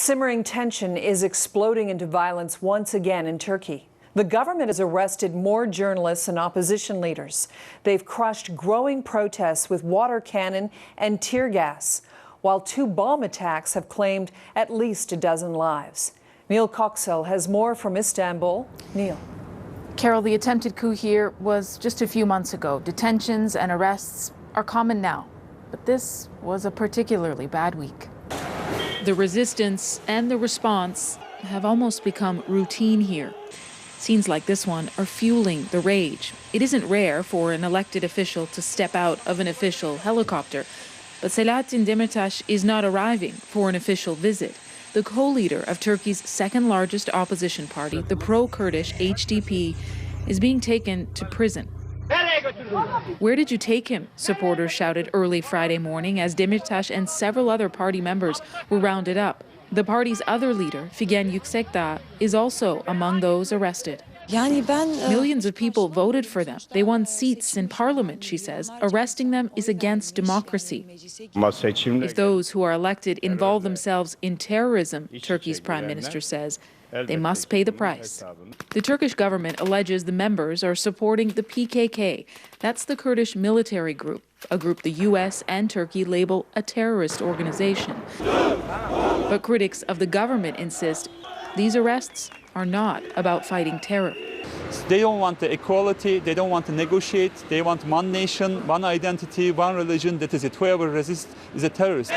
Simmering tension is exploding into violence once again in Turkey. The government has arrested more journalists and opposition leaders. They've crushed growing protests with water cannon and tear gas, while 2 bomb attacks have claimed at least a dozen lives. Neil Koksel has more from Istanbul. Neil. Carol, the attempted coup here was just a few months ago. Detentions and arrests are common now, but this was a particularly bad week. The resistance and the response have almost become routine here. Scenes like this one are fueling the rage. It isn't rare for an elected official to step out of an official helicopter, but Selahattin Demirtas is not arriving for an official visit. The co-leader of Turkey's second largest opposition party, the pro-Kurdish HDP, is being taken to prison. Where did you take him? Supporters shouted early Friday morning as Demirtas and several other party members were rounded up. The party's other leader, Figen Yüksekdağ, is also among those arrested. Millions of people voted for them. They won seats in parliament, she says. Arresting them is against democracy. If those who are elected involve themselves in terrorism, Turkey's prime minister says, they must pay the price. The Turkish government alleges the members are supporting the PKK. That's the Kurdish military group, a group the U.S. and Turkey label a terrorist organization. But critics of the government insist these arrests are not about fighting terror. They don't want the equality, they don't want to negotiate, they want one nation, one identity, one religion. That is it. Whoever resists is a terrorist.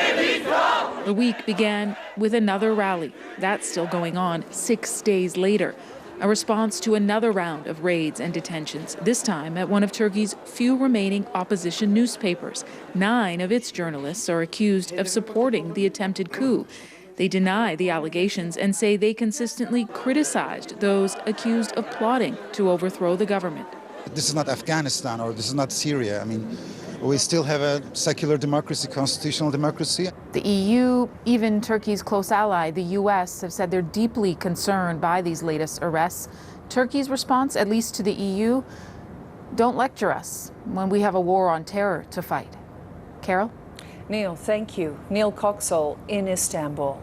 The week began with another rally. That's still going on 6 days later. A response to another round of raids and detentions, this time at one of Turkey's few remaining opposition newspapers. 9 of its journalists are accused of supporting the attempted coup. They deny the allegations and say they consistently criticized those accused of plotting to overthrow the government. This is not Afghanistan or this is not Syria. I mean, we still have a secular democracy, constitutional democracy. The EU, even Turkey's close ally, the US, have said they're deeply concerned by these latest arrests. Turkey's response, at least to the EU, don't lecture us when we have a war on terror to fight. Carol? Neil, thank you. Neil Koksel in Istanbul.